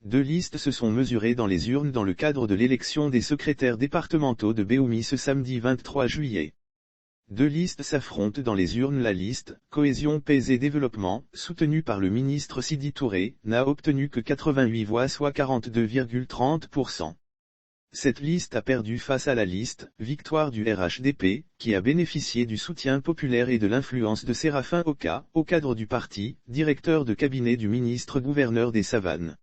Deux listes se sont mesurées dans les urnes dans le cadre de l'élection des secrétaires départementaux de Béoumi ce samedi 23 juillet. Deux listes s'affrontent dans les urnes. La liste « Cohésion, paix et développement », soutenue par le ministre Sidi Touré, n'a obtenu que 88 voix soit 42,30%. Cette liste a perdu face à la liste « Victoire du RHDP », qui a bénéficié du soutien populaire et de l'influence de Séraphin Oka, au cadre du parti, directeur de cabinet du ministre-gouverneur des Savanes.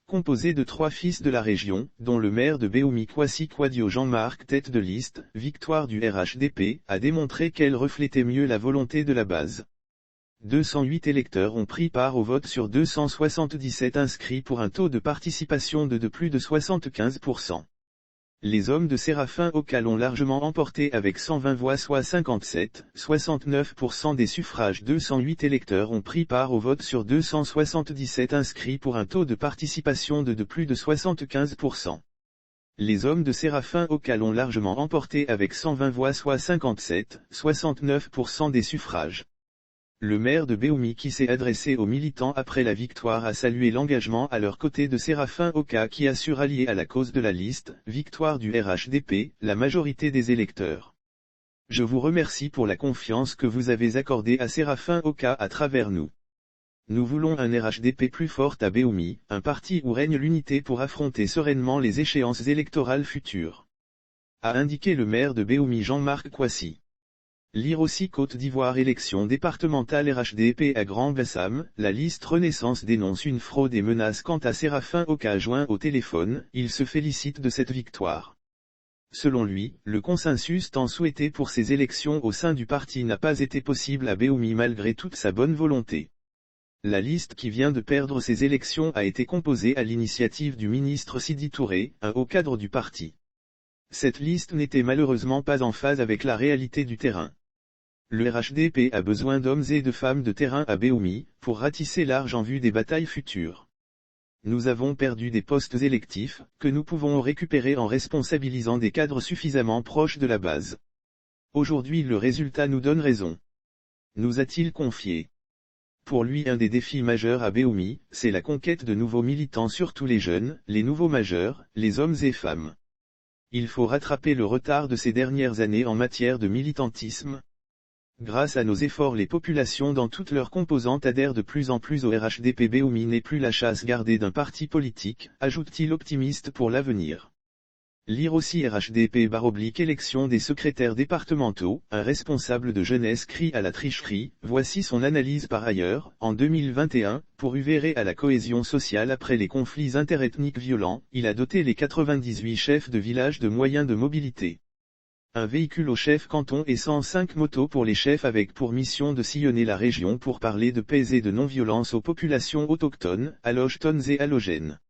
Composé de trois fils de la région, dont le maire de Béoumi Kwasi Kwadio Jean-Marc tête de liste, Victoire du RHDP, a démontré qu'elle reflétait mieux la volonté de la base. 208 électeurs ont pris part au vote sur 277 inscrits pour un taux de participation de plus de 75%. Les hommes de Séraphin Oka l'ont largement emporté avec 120 voix soit 57,69% des suffrages. 208 électeurs ont pris part au vote sur 277 inscrits pour un taux de participation de plus de 75%. Les hommes de Séraphin Oka l'ont largement emporté avec 120 voix soit 57,69% des suffrages. Le maire de Béoumi qui s'est adressé aux militants après la victoire a salué l'engagement à leur côté de Séraphin Oka qui a su rallier à la cause de la liste « Victoire du RHDP » la majorité des électeurs. Je vous remercie pour la confiance que vous avez accordée à Séraphin Oka à travers nous. Nous voulons un RHDP plus fort à Béoumi, un parti où règne l'unité pour affronter sereinement les échéances électorales futures. A indiqué le maire de Béoumi Jean-Marc Kwasi. Lire aussi Côte d'Ivoire élection départementale RHDP à Grand-Bassam, la liste Renaissance dénonce une fraude et menace quant à Séraphin Oka joint au téléphone, il se félicite de cette victoire. Selon lui, le consensus tant souhaité pour ces élections au sein du parti n'a pas été possible à Béoumi malgré toute sa bonne volonté. La liste qui vient de perdre ces élections a été composée à l'initiative du ministre Sidi Touré, un haut cadre du parti. Cette liste n'était malheureusement pas en phase avec la réalité du terrain. Le RHDP a besoin d'hommes et de femmes de terrain à Béoumi, pour ratisser large en vue des batailles futures. Nous avons perdu des postes électifs, que nous pouvons récupérer en responsabilisant des cadres suffisamment proches de la base. Aujourd'hui le résultat nous donne raison. Nous a-t-il confié. Pour lui un des défis majeurs à Béoumi, c'est la conquête de nouveaux militants surtout les jeunes, les nouveaux majeurs, les hommes et femmes. Il faut rattraper le retard de ces dernières années en matière de militantisme. Grâce à nos efforts les populations dans toutes leurs composantes adhèrent de plus en plus au RHDP. Béoumi n'est plus la chasse gardée d'un parti politique, ajoute-t-il optimiste pour l'avenir. Lire aussi RHDP / élection des secrétaires départementaux, un responsable de jeunesse crie à la tricherie, voici son analyse par ailleurs, en 2021, pour œuvrer à la cohésion sociale après les conflits interethniques violents, il a doté les 98 chefs de village de moyens de mobilité. Un véhicule au chef canton et 105 motos pour les chefs avec pour mission de sillonner la région pour parler de paix et de non-violence aux populations autochtones, allochtones et allogènes.